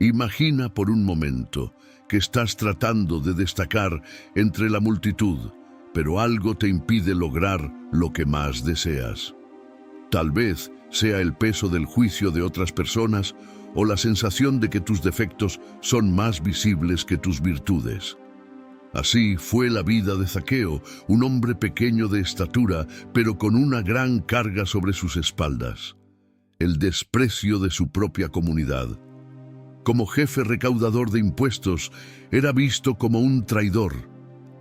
Imagina por un momento que estás tratando de destacar entre la multitud, pero algo te impide lograr lo que más deseas. Tal vez sea el peso del juicio de otras personas o la sensación de que tus defectos son más visibles que tus virtudes. Así fue la vida de Zaqueo, un hombre pequeño de estatura, pero con una gran carga sobre sus espaldas: el desprecio de su propia comunidad. Como jefe recaudador de impuestos, era visto como un traidor,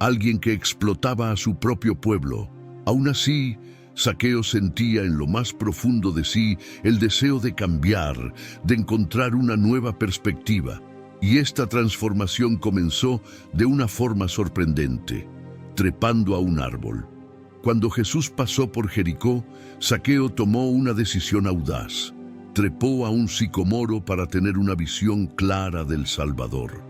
alguien que explotaba a su propio pueblo. Aún así, Zaqueo sentía en lo más profundo de sí el deseo de cambiar, de encontrar una nueva perspectiva. Y esta transformación comenzó de una forma sorprendente, trepando a un árbol. Cuando Jesús pasó por Jericó, Zaqueo tomó una decisión audaz. Trepó a un sicomoro para tener una visión clara del Salvador.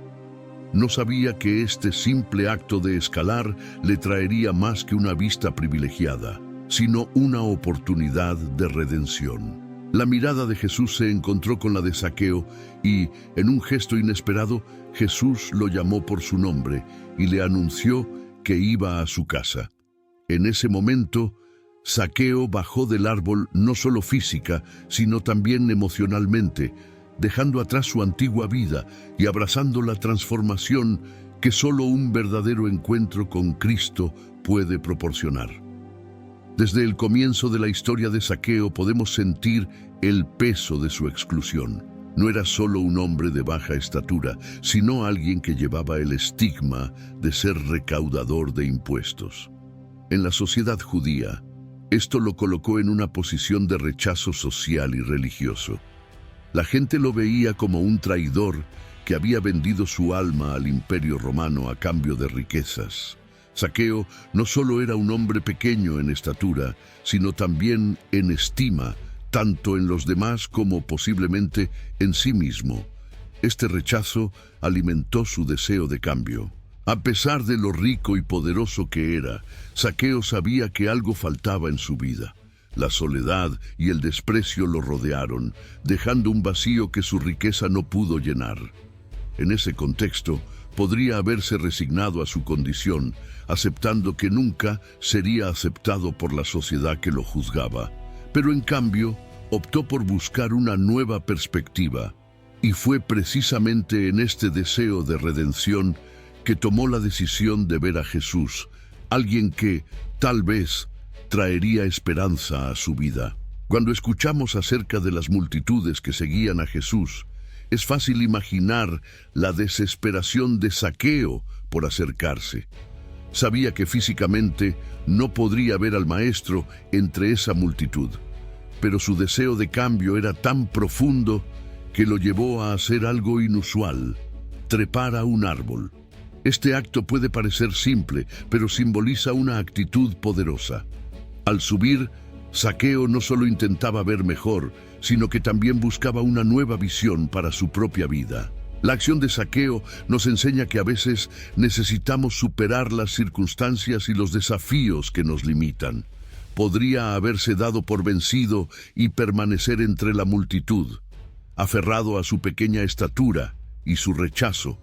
No sabía que este simple acto de escalar le traería más que una vista privilegiada, sino una oportunidad de redención. La mirada de Jesús se encontró con la de Zaqueo y, en un gesto inesperado, Jesús lo llamó por su nombre y le anunció que iba a su casa. En ese momento, Zaqueo bajó del árbol no solo física, sino también emocionalmente, dejando atrás su antigua vida y abrazando la transformación que solo un verdadero encuentro con Cristo puede proporcionar. Desde el comienzo de la historia de Zaqueo podemos sentir el peso de su exclusión. No era solo un hombre de baja estatura, sino alguien que llevaba el estigma de ser recaudador de impuestos. En la sociedad judía, esto lo colocó en una posición de rechazo social y religioso. La gente lo veía como un traidor que había vendido su alma al Imperio Romano a cambio de riquezas. Zaqueo no solo era un hombre pequeño en estatura, sino también en estima, tanto en los demás como posiblemente en sí mismo. Este rechazo alimentó su deseo de cambio. A pesar de lo rico y poderoso que era, Zaqueo sabía que algo faltaba en su vida. La soledad y el desprecio lo rodearon, dejando un vacío que su riqueza no pudo llenar. En ese contexto, podría haberse resignado a su condición, aceptando que nunca sería aceptado por la sociedad que lo juzgaba. Pero en cambio, optó por buscar una nueva perspectiva, y fue precisamente en este deseo de redención que tomó la decisión de ver a Jesús, alguien que, tal vez, traería esperanza a su vida. Cuando escuchamos acerca de las multitudes que seguían a Jesús, es fácil imaginar la desesperación de Zaqueo por acercarse. Sabía que físicamente no podría ver al Maestro entre esa multitud, pero su deseo de cambio era tan profundo que lo llevó a hacer algo inusual: trepar a un árbol. Este acto puede parecer simple, pero simboliza una actitud poderosa. Al subir, Zaqueo no solo intentaba ver mejor, sino que también buscaba una nueva visión para su propia vida. La acción de Zaqueo nos enseña que a veces necesitamos superar las circunstancias y los desafíos que nos limitan. Podría haberse dado por vencido y permanecer entre la multitud, aferrado a su pequeña estatura y su rechazo,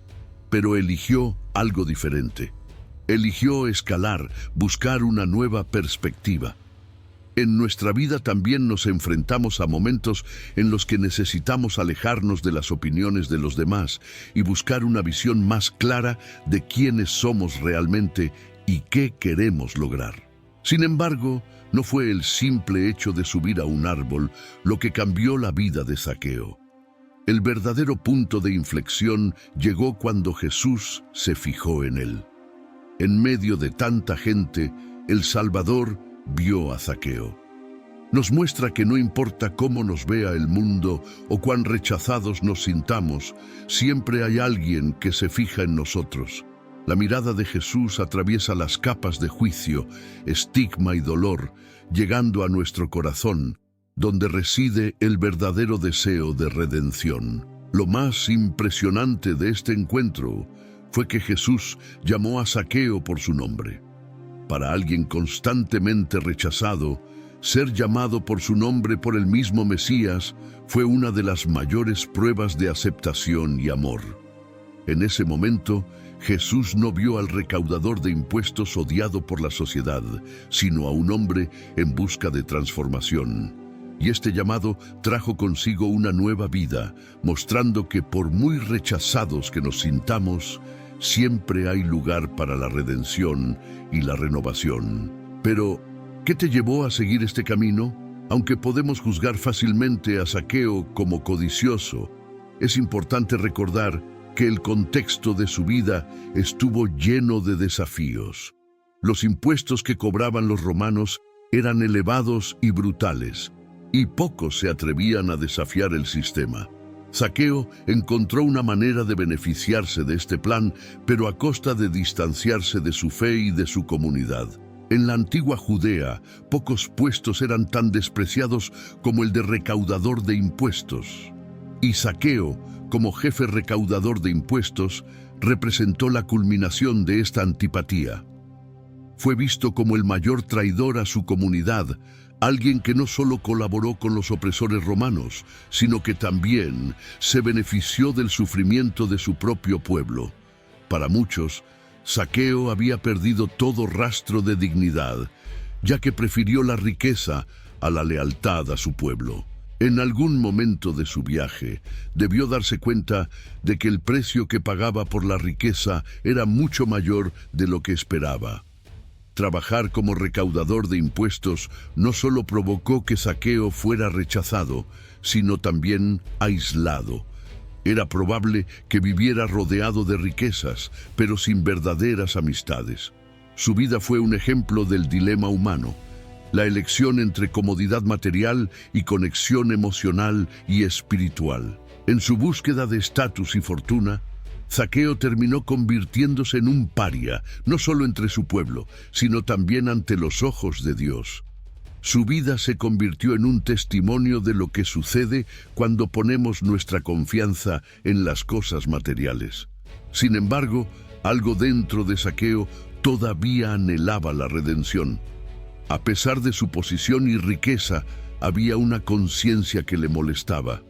pero eligió algo diferente. Eligió escalar, buscar una nueva perspectiva. En nuestra vida también nos enfrentamos a momentos en los que necesitamos alejarnos de las opiniones de los demás y buscar una visión más clara de quiénes somos realmente y qué queremos lograr. Sin embargo, no fue el simple hecho de subir a un árbol lo que cambió la vida de Zaqueo. El verdadero punto de inflexión llegó cuando Jesús se fijó en él. En medio de tanta gente, el Salvador vio a Zaqueo. Nos muestra que no importa cómo nos vea el mundo o cuán rechazados nos sintamos, siempre hay alguien que se fija en nosotros. La mirada de Jesús atraviesa las capas de juicio, estigma y dolor, llegando a nuestro corazón, donde reside el verdadero deseo de redención. Lo más impresionante de este encuentro fue que Jesús llamó a Zaqueo por su nombre. Para alguien constantemente rechazado, ser llamado por su nombre por el mismo Mesías fue una de las mayores pruebas de aceptación y amor. En ese momento, Jesús no vio al recaudador de impuestos odiado por la sociedad, sino a un hombre en busca de transformación. Y este llamado trajo consigo una nueva vida, mostrando que por muy rechazados que nos sintamos, siempre hay lugar para la redención y la renovación. Pero, ¿qué te llevó a seguir este camino? Aunque podemos juzgar fácilmente a Zaqueo como codicioso, es importante recordar que el contexto de su vida estuvo lleno de desafíos. Los impuestos que cobraban los romanos eran elevados y brutales, y pocos se atrevían a desafiar el sistema. Zaqueo encontró una manera de beneficiarse de este plan, pero a costa de distanciarse de su fe y de su comunidad. En la antigua Judea, pocos puestos eran tan despreciados como el de recaudador de impuestos. Y Zaqueo, como jefe recaudador de impuestos, representó la culminación de esta antipatía. Fue visto como el mayor traidor a su comunidad, alguien que no solo colaboró con los opresores romanos, sino que también se benefició del sufrimiento de su propio pueblo. Para muchos, Zaqueo había perdido todo rastro de dignidad, ya que prefirió la riqueza a la lealtad a su pueblo. En algún momento de su viaje, debió darse cuenta de que el precio que pagaba por la riqueza era mucho mayor de lo que esperaba. Trabajar como recaudador de impuestos no solo provocó que Zaqueo fuera rechazado, sino también aislado. Era probable que viviera rodeado de riquezas, pero sin verdaderas amistades. Su vida fue un ejemplo del dilema humano, la elección entre comodidad material y conexión emocional y espiritual. En su búsqueda de estatus y fortuna, Zaqueo terminó convirtiéndose en un paria, no solo entre su pueblo, sino también ante los ojos de Dios. Su vida se convirtió en un testimonio de lo que sucede cuando ponemos nuestra confianza en las cosas materiales. Sin embargo, algo dentro de Zaqueo todavía anhelaba la redención. A pesar de su posición y riqueza, había una conciencia que le molestaba.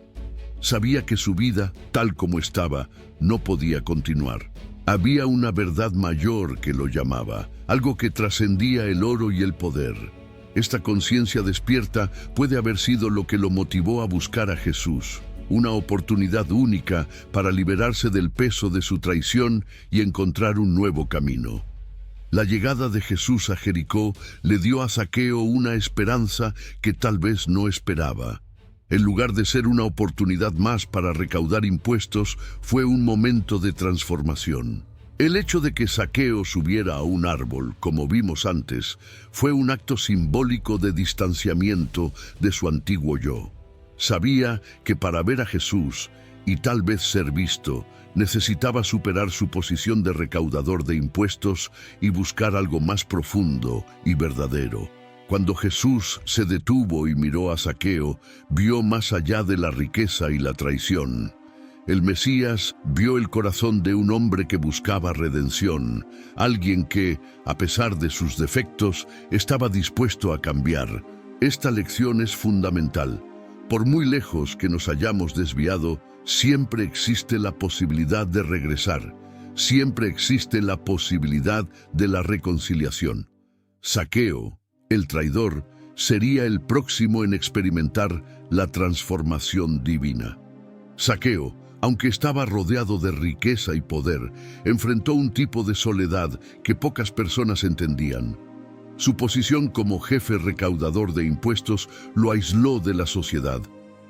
Sabía que su vida, tal como estaba, no podía continuar. Había una verdad mayor que lo llamaba, algo que trascendía el oro y el poder. Esta conciencia despierta puede haber sido lo que lo motivó a buscar a Jesús, una oportunidad única para liberarse del peso de su traición y encontrar un nuevo camino. La llegada de Jesús a Jericó le dio a Zaqueo una esperanza que tal vez no esperaba. En lugar de ser una oportunidad más para recaudar impuestos, fue un momento de transformación. El hecho de que Zaqueo subiera a un árbol, como vimos antes, fue un acto simbólico de distanciamiento de su antiguo yo. Sabía que para ver a Jesús, y tal vez ser visto, necesitaba superar su posición de recaudador de impuestos y buscar algo más profundo y verdadero. Cuando Jesús se detuvo y miró a Zaqueo, vio más allá de la riqueza y la traición. El Mesías vio el corazón de un hombre que buscaba redención, alguien que, a pesar de sus defectos, estaba dispuesto a cambiar. Esta lección es fundamental. Por muy lejos que nos hayamos desviado, siempre existe la posibilidad de regresar. Siempre existe la posibilidad de la reconciliación. Zaqueo, el traidor, sería el próximo en experimentar la transformación divina. Zaqueo, aunque estaba rodeado de riqueza y poder, enfrentó un tipo de soledad que pocas personas entendían. Su posición como jefe recaudador de impuestos lo aisló de la sociedad.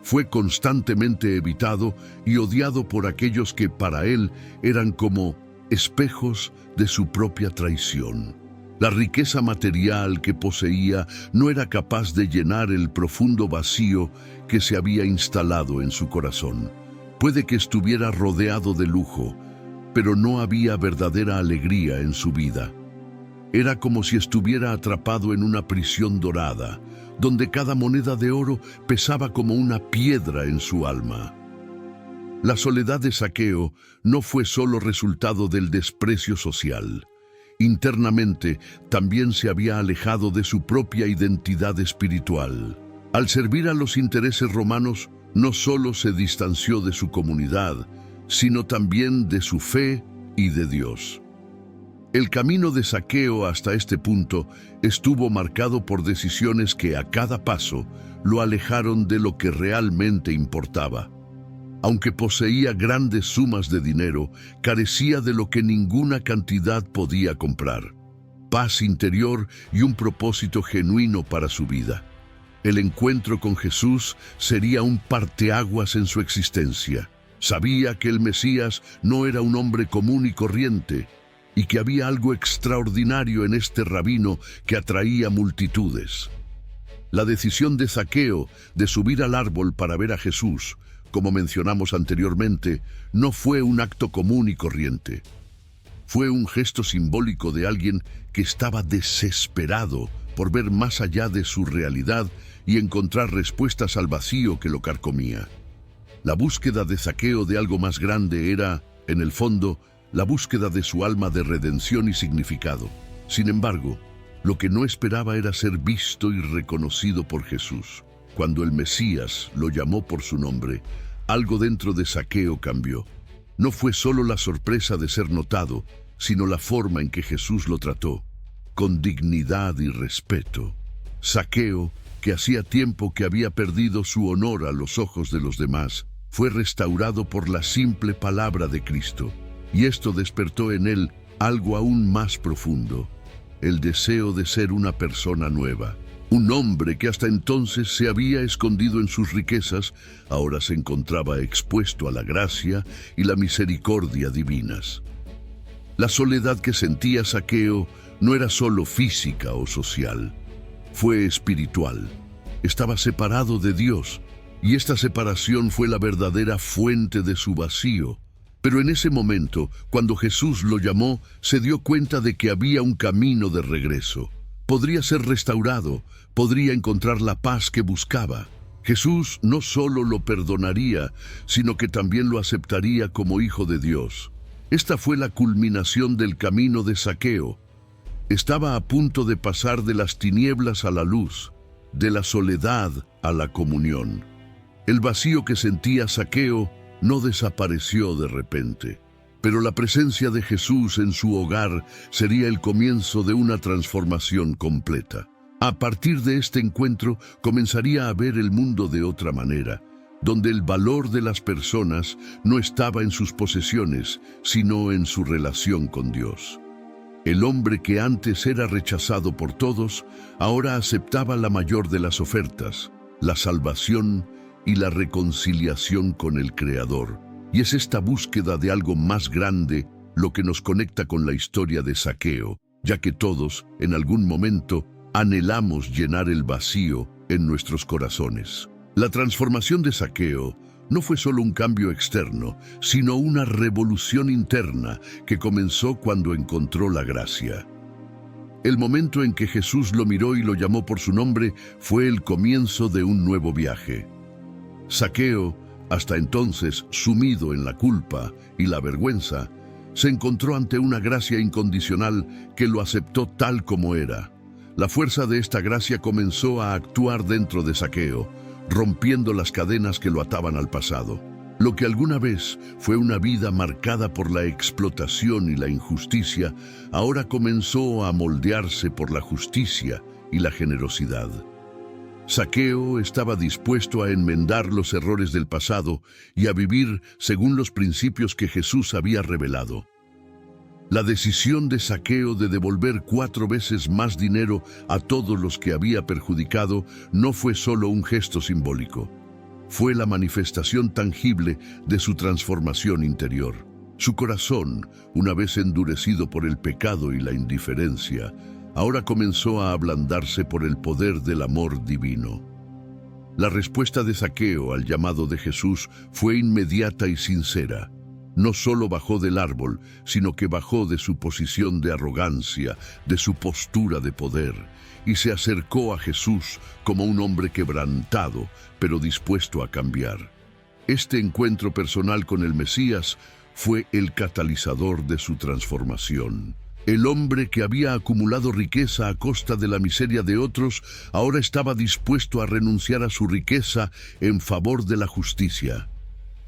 Fue constantemente evitado y odiado por aquellos que para él eran como espejos de su propia traición. La riqueza material que poseía no era capaz de llenar el profundo vacío que se había instalado en su corazón. Puede que estuviera rodeado de lujo, pero no había verdadera alegría en su vida. Era como si estuviera atrapado en una prisión dorada, donde cada moneda de oro pesaba como una piedra en su alma. La soledad de Zaqueo no fue solo resultado del desprecio social. Internamente, también se había alejado de su propia identidad espiritual. Al servir a los intereses romanos, no solo se distanció de su comunidad, sino también de su fe y de Dios. El camino de Zaqueo hasta este punto estuvo marcado por decisiones que a cada paso lo alejaron de lo que realmente importaba. Aunque poseía grandes sumas de dinero, carecía de lo que ninguna cantidad podía comprar: paz interior y un propósito genuino para su vida. El encuentro con Jesús sería un parteaguas en su existencia. Sabía que el Mesías no era un hombre común y corriente, y que había algo extraordinario en este rabino que atraía multitudes. La decisión de Zaqueo de subir al árbol para ver a Jesús, como mencionamos anteriormente, no fue un acto común y corriente. Fue un gesto simbólico de alguien que estaba desesperado por ver más allá de su realidad y encontrar respuestas al vacío que lo carcomía. La búsqueda de Zaqueo de algo más grande era, en el fondo, la búsqueda de su alma de redención y significado. Sin embargo, lo que no esperaba era ser visto y reconocido por Jesús. Cuando el Mesías lo llamó por su nombre, algo dentro de Zaqueo cambió. No fue solo la sorpresa de ser notado, sino la forma en que Jesús lo trató, con dignidad y respeto. Zaqueo, que hacía tiempo que había perdido su honor a los ojos de los demás, fue restaurado por la simple palabra de Cristo, y esto despertó en él algo aún más profundo: el deseo de ser una persona nueva. Un hombre que hasta entonces se había escondido en sus riquezas, ahora se encontraba expuesto a la gracia y la misericordia divinas. La soledad que sentía Zaqueo no era solo física o social, fue espiritual. Estaba separado de Dios, y esta separación fue la verdadera fuente de su vacío. Pero en ese momento, cuando Jesús lo llamó, se dio cuenta de que había un camino de regreso. Podría ser restaurado, podría encontrar la paz que buscaba. Jesús no solo lo perdonaría, sino que también lo aceptaría como hijo de Dios. Esta fue la culminación del camino de Zaqueo. Estaba a punto de pasar de las tinieblas a la luz, de la soledad a la comunión. El vacío que sentía Zaqueo no desapareció de repente, pero la presencia de Jesús en su hogar sería el comienzo de una transformación completa. A partir de este encuentro comenzaría a ver el mundo de otra manera, donde el valor de las personas no estaba en sus posesiones, sino en su relación con Dios. El hombre que antes era rechazado por todos, ahora aceptaba la mayor de las ofertas: la salvación y la reconciliación con el Creador. Y es esta búsqueda de algo más grande lo que nos conecta con la historia de Zaqueo, ya que todos, en algún momento, anhelamos llenar el vacío en nuestros corazones. La transformación de Zaqueo no fue solo un cambio externo, sino una revolución interna que comenzó cuando encontró la gracia. El momento en que Jesús lo miró y lo llamó por su nombre fue el comienzo de un nuevo viaje. Zaqueo, hasta entonces sumido en la culpa y la vergüenza, se encontró ante una gracia incondicional que lo aceptó tal como era. La fuerza de esta gracia comenzó a actuar dentro de Zaqueo, rompiendo las cadenas que lo ataban al pasado. Lo que alguna vez fue una vida marcada por la explotación y la injusticia, ahora comenzó a moldearse por la justicia y la generosidad. Zaqueo estaba dispuesto a enmendar los errores del pasado y a vivir según los principios que Jesús había revelado. La decisión de Zaqueo de devolver 4 veces más dinero a todos los que había perjudicado no fue solo un gesto simbólico. Fue la manifestación tangible de su transformación interior. Su corazón, una vez endurecido por el pecado y la indiferencia, ahora comenzó a ablandarse por el poder del amor divino. La respuesta de Zaqueo al llamado de Jesús fue inmediata y sincera. No solo bajó del árbol, sino que bajó de su posición de arrogancia, de su postura de poder, y se acercó a Jesús como un hombre quebrantado, pero dispuesto a cambiar. Este encuentro personal con el Mesías fue el catalizador de su transformación. El hombre que había acumulado riqueza a costa de la miseria de otros, ahora estaba dispuesto a renunciar a su riqueza en favor de la justicia.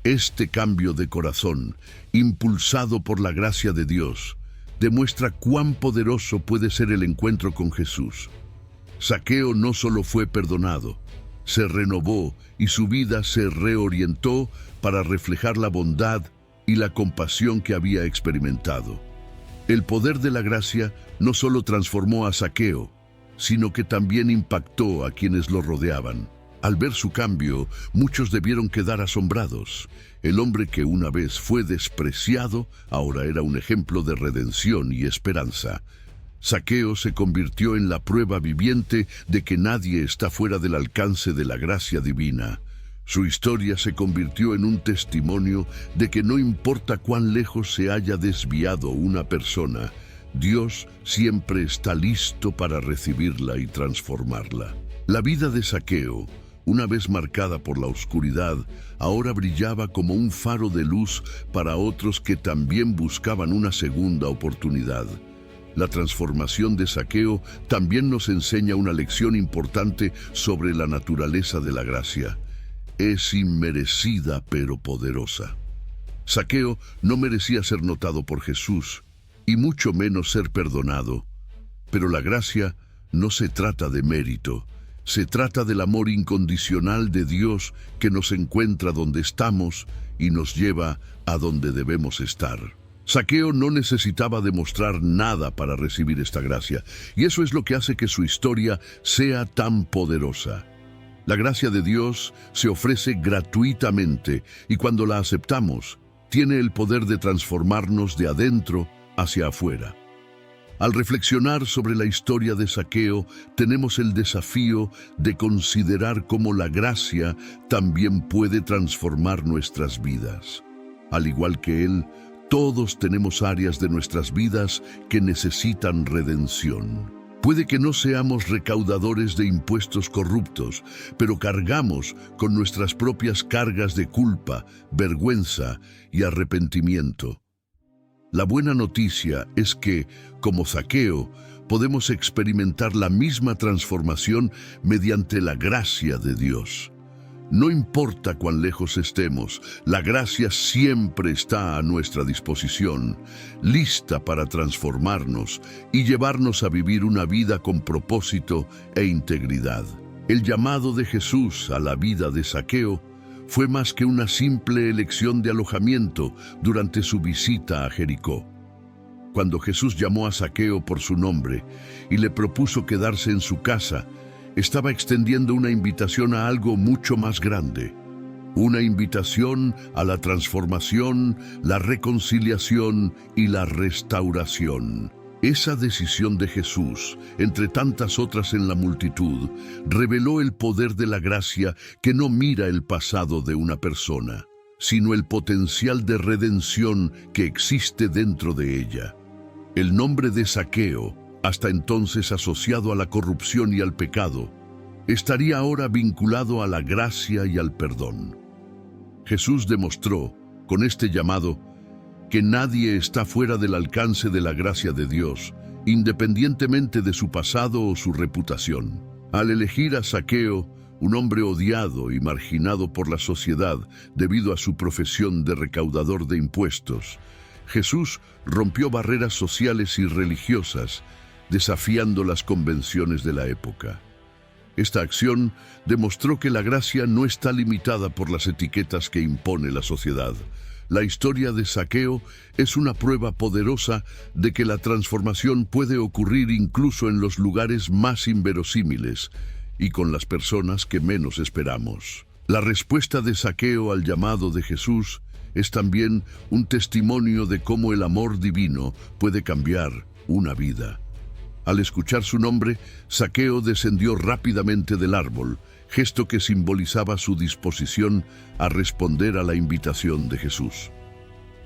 Este cambio de corazón, impulsado por la gracia de Dios, demuestra cuán poderoso puede ser el encuentro con Jesús. Zaqueo no solo fue perdonado, se renovó y su vida se reorientó para reflejar la bondad y la compasión que había experimentado. El poder de la gracia no solo transformó a Zaqueo, sino que también impactó a quienes lo rodeaban. Al ver su cambio, muchos debieron quedar asombrados. El hombre que una vez fue despreciado, ahora era un ejemplo de redención y esperanza. Zaqueo se convirtió en la prueba viviente de que nadie está fuera del alcance de la gracia divina. Su historia se convirtió en un testimonio de que no importa cuán lejos se haya desviado una persona, Dios siempre está listo para recibirla y transformarla. La vida de Zaqueo, una vez marcada por la oscuridad, ahora brillaba como un faro de luz para otros que también buscaban una segunda oportunidad. La transformación de Zaqueo también nos enseña una lección importante sobre la naturaleza de la gracia. Es inmerecida pero poderosa. Zaqueo no merecía ser notado por Jesús, y mucho menos ser perdonado. Pero la gracia no se trata de mérito, se trata del amor incondicional de Dios que nos encuentra donde estamos y nos lleva a donde debemos estar. Zaqueo no necesitaba demostrar nada para recibir esta gracia, y eso es lo que hace que su historia sea tan poderosa. La gracia de Dios se ofrece gratuitamente y cuando la aceptamos, tiene el poder de transformarnos de adentro hacia afuera. Al reflexionar sobre la historia de Zaqueo, tenemos el desafío de considerar cómo la gracia también puede transformar nuestras vidas. Al igual que él, todos tenemos áreas de nuestras vidas que necesitan redención. Puede que no seamos recaudadores de impuestos corruptos, pero cargamos con nuestras propias cargas de culpa, vergüenza y arrepentimiento. La buena noticia es que, como Zaqueo, podemos experimentar la misma transformación mediante la gracia de Dios. No importa cuán lejos estemos, la gracia siempre está a nuestra disposición, lista para transformarnos y llevarnos a vivir una vida con propósito e integridad. El llamado de Jesús a la vida de Zaqueo fue más que una simple elección de alojamiento durante su visita a Jericó. Cuando Jesús llamó a Zaqueo por su nombre y le propuso quedarse en su casa, estaba extendiendo una invitación a algo mucho más grande. Una invitación a la transformación, la reconciliación y la restauración. Esa decisión de Jesús, entre tantas otras en la multitud, reveló el poder de la gracia que no mira el pasado de una persona, sino el potencial de redención que existe dentro de ella. El nombre de Zaqueo, hasta entonces asociado a la corrupción y al pecado, estaría ahora vinculado a la gracia y al perdón. Jesús demostró, con este llamado, que nadie está fuera del alcance de la gracia de Dios, independientemente de su pasado o su reputación. Al elegir a Zaqueo, un hombre odiado y marginado por la sociedad debido a su profesión de recaudador de impuestos, Jesús rompió barreras sociales y religiosas, desafiando las convenciones de la época. Esta acción demostró que la gracia no está limitada por las etiquetas que impone la sociedad. La historia de Zaqueo es una prueba poderosa de que la transformación puede ocurrir incluso en los lugares más inverosímiles y con las personas que menos esperamos. La respuesta de Zaqueo al llamado de Jesús es también un testimonio de cómo el amor divino puede cambiar una vida. Al escuchar su nombre, Zaqueo descendió rápidamente del árbol, gesto que simbolizaba su disposición a responder a la invitación de Jesús.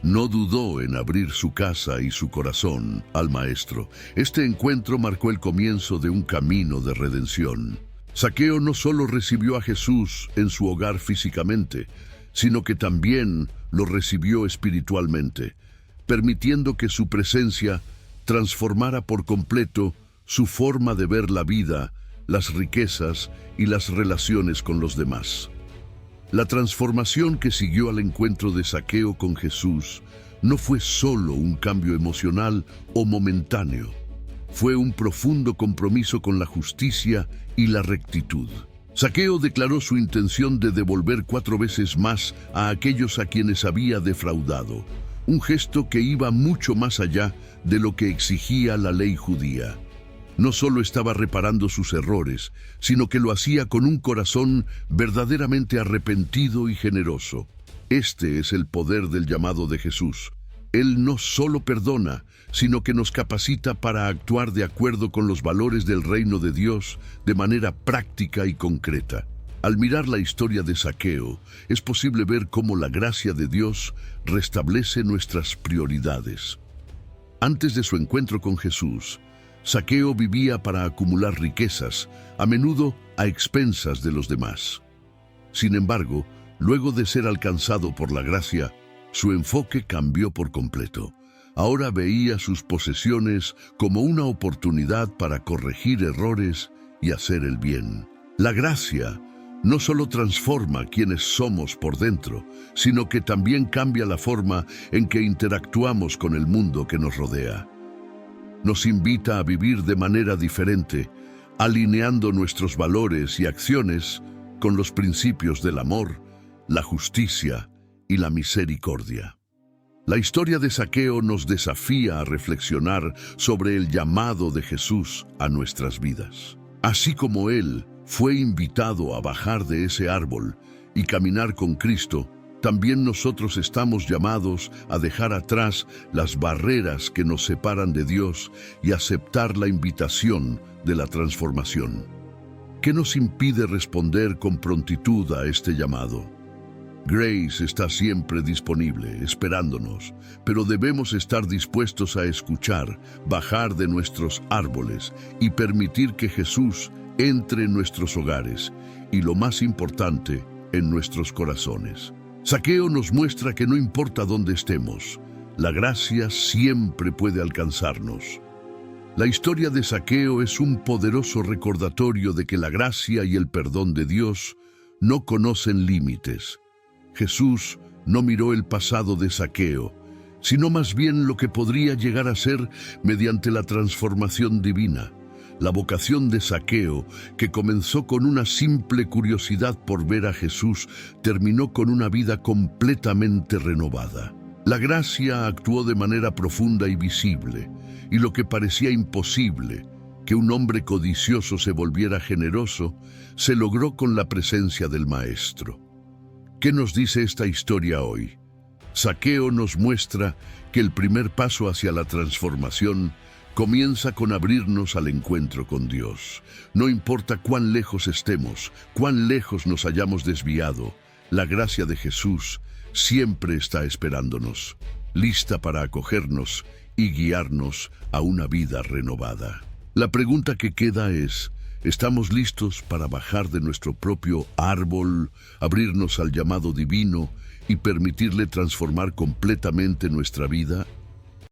No dudó en abrir su casa y su corazón al Maestro. Este encuentro marcó el comienzo de un camino de redención. Zaqueo no solo recibió a Jesús en su hogar físicamente, sino que también lo recibió espiritualmente, permitiendo que su presencia transformara por completo su forma de ver la vida, las riquezas y las relaciones con los demás. La transformación que siguió al encuentro de Zaqueo con Jesús no fue solo un cambio emocional o momentáneo. Fue un profundo compromiso con la justicia y la rectitud. Zaqueo declaró su intención de devolver 4 veces más a aquellos a quienes había defraudado, un gesto que iba mucho más allá de lo que exigía la ley judía. No solo estaba reparando sus errores, sino que lo hacía con un corazón verdaderamente arrepentido y generoso. Este es el poder del llamado de Jesús. Él no solo perdona, sino que nos capacita para actuar de acuerdo con los valores del reino de Dios de manera práctica y concreta. Al mirar la historia de Zaqueo, es posible ver cómo la gracia de Dios restablece nuestras prioridades. Antes de su encuentro con Jesús, Zaqueo vivía para acumular riquezas, a menudo a expensas de los demás. Sin embargo, luego de ser alcanzado por la gracia, su enfoque cambió por completo. Ahora veía sus posesiones como una oportunidad para corregir errores y hacer el bien. La gracia no solo transforma quienes somos por dentro, sino que también cambia la forma en que interactuamos con el mundo que nos rodea. Nos invita a vivir de manera diferente, alineando nuestros valores y acciones con los principios del amor, la justicia y la misericordia. La historia de Zaqueo nos desafía a reflexionar sobre el llamado de Jesús a nuestras vidas. Así como Él fue invitado a bajar de ese árbol y caminar con Cristo, también nosotros estamos llamados a dejar atrás las barreras que nos separan de Dios y aceptar la invitación de la transformación. ¿Qué nos impide responder con prontitud a este llamado? Grace está siempre disponible, esperándonos, pero debemos estar dispuestos a escuchar, bajar de nuestros árboles y permitir que Jesús entre en nuestros hogares y, lo más importante, en nuestros corazones. Zaqueo nos muestra que no importa dónde estemos, la gracia siempre puede alcanzarnos. La historia de Zaqueo es un poderoso recordatorio de que la gracia y el perdón de Dios no conocen límites. Jesús no miró el pasado de Zaqueo, sino más bien lo que podría llegar a ser mediante la transformación divina. La vocación de Zaqueo, que comenzó con una simple curiosidad por ver a Jesús, terminó con una vida completamente renovada. La gracia actuó de manera profunda y visible, y lo que parecía imposible, que un hombre codicioso se volviera generoso, se logró con la presencia del Maestro. ¿Qué nos dice esta historia hoy? Zaqueo nos muestra que el primer paso hacia la transformación comienza con abrirnos al encuentro con Dios. No importa cuán lejos estemos, cuán lejos nos hayamos desviado, la gracia de Jesús siempre está esperándonos, lista para acogernos y guiarnos a una vida renovada. La pregunta que queda es: ¿estamos listos para bajar de nuestro propio árbol, abrirnos al llamado divino y permitirle transformar completamente nuestra vida?